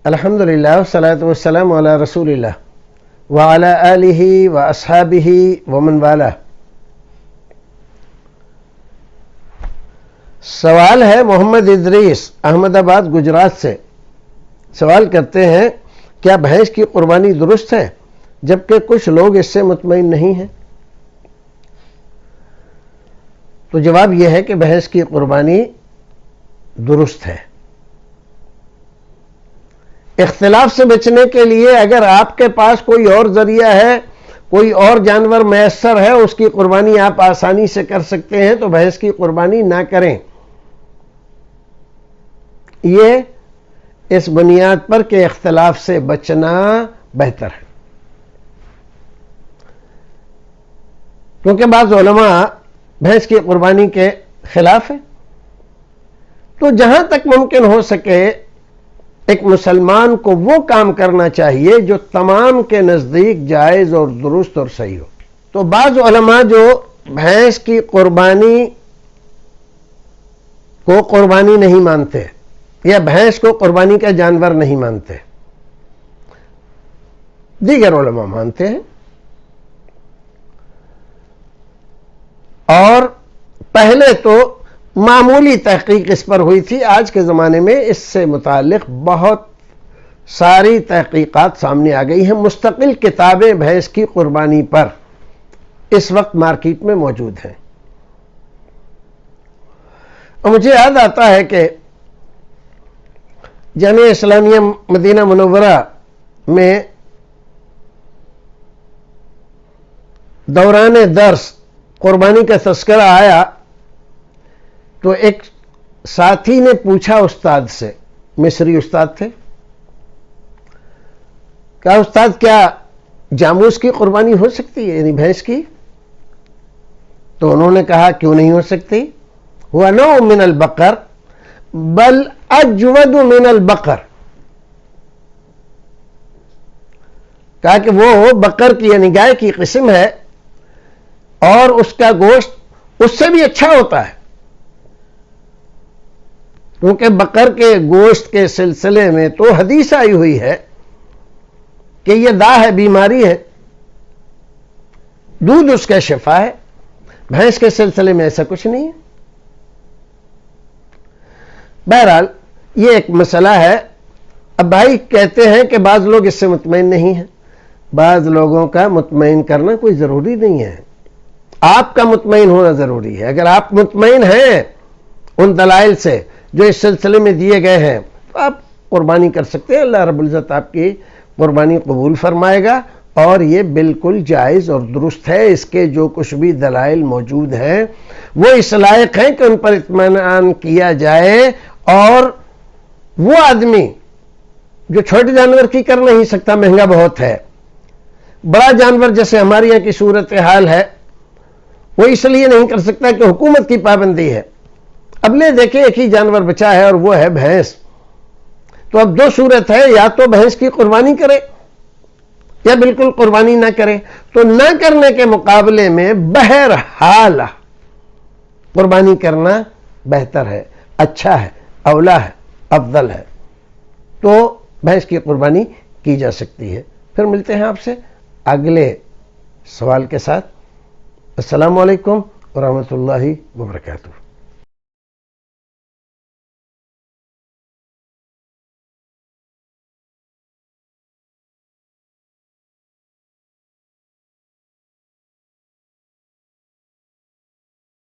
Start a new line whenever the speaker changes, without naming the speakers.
الحمدللہ والصلاة والسلام علی رسول اللہ وعلی آلہ واصحابہ ومن والہ۔ سوال ہے محمد ادریس احمد آباد گجرات سے، سوال کرتے ہیں کیا بھینس کی قربانی درست ہے جبکہ کچھ لوگ اس سے مطمئن نہیں ہیں؟ تو جواب یہ ہے کہ بھینس کی قربانی درست ہے۔ اختلاف سے بچنے کے لیے اگر آپ کے پاس کوئی اور ذریعہ ہے، کوئی اور جانور میسر ہے، اس کی قربانی آپ آسانی سے کر سکتے ہیں تو بھینس کی قربانی نہ کریں۔ یہ اس بنیاد پر کہ اختلاف سے بچنا بہتر ہے، کیونکہ بعض علماء بھینس کی قربانی کے خلاف ہے۔ تو جہاں تک ممکن ہو سکے ایک مسلمان کو وہ کام کرنا چاہیے جو تمام کے نزدیک جائز اور درست اور صحیح ہو۔ تو بعض علماء جو بھینس کی قربانی کو قربانی نہیں مانتے یا بھینس کو قربانی کا جانور نہیں مانتے، دیگر علماء مانتے ہیں، اور پہلے تو معمولی تحقیق اس پر ہوئی تھی، آج کے زمانے میں اس سے متعلق بہت ساری تحقیقات سامنے آ گئی ہیں۔ مستقل کتابیں بھینس کی قربانی پر اس وقت مارکیٹ میں موجود ہیں۔ اور مجھے یاد آتا ہے کہ جامعہ اسلامیہ مدینہ منورہ میں دوران درس قربانی کا تذکرہ آیا تو ایک ساتھی نے پوچھا استاد سے، مصری استاد تھے، کہا استاد کیا جاموس کی قربانی ہو سکتی ہے، یعنی بھینس کی؟ تو انہوں نے کہا کیوں نہیں ہو سکتی؟ ہوا نوع من البقر بل اجود من البقر، کہا کہ وہ بقر کی یعنی گائے کی قسم ہے اور اس کا گوشت اس سے بھی اچھا ہوتا ہے، کیونکہ بقر کے گوشت کے سلسلے میں تو حدیث آئی ہوئی ہے کہ یہ داء ہے، بیماری ہے، دودھ اس کا شفا ہے۔ بھینس کے سلسلے میں ایسا کچھ نہیں ہے۔ بہرحال یہ ایک مسئلہ ہے۔ اب بھائی کہتے ہیں کہ بعض لوگ اس سے مطمئن نہیں ہیں، بعض لوگوں کا مطمئن کرنا کوئی ضروری نہیں ہے، آپ کا مطمئن ہونا ضروری ہے۔ اگر آپ مطمئن ہیں ان دلائل سے جو اس سلسلے میں دیے گئے ہیں تو آپ قربانی کر سکتے ہیں، اللہ رب العزت آپ کی قربانی قبول فرمائے گا، اور یہ بالکل جائز اور درست ہے۔ اس کے جو کچھ بھی دلائل موجود ہیں وہ اس لائق ہیں کہ ان پر اطمینان کیا جائے، اور وہ آدمی جو چھوٹے جانور کی کر نہیں سکتا، مہنگا بہت ہے، بڑا جانور جیسے ہمارے یہاں کی صورتحال ہے وہ اس لیے نہیں کر سکتا کہ حکومت کی پابندی ہے۔ اب لے دیکھیں ایک ہی جانور بچا ہے اور وہ ہے بھینس، تو اب دو صورت ہے، یا تو بھینس کی قربانی کرے یا بالکل قربانی نہ کرے۔ تو نہ کرنے کے مقابلے میں بہرحال قربانی کرنا بہتر ہے، اچھا ہے، اولا ہے، افضل ہے، تو بھینس کی قربانی کی جا سکتی ہے۔ پھر ملتے ہیں آپ سے اگلے سوال کے ساتھ۔ السلام علیکم ورحمۃ اللہ وبرکاتہ۔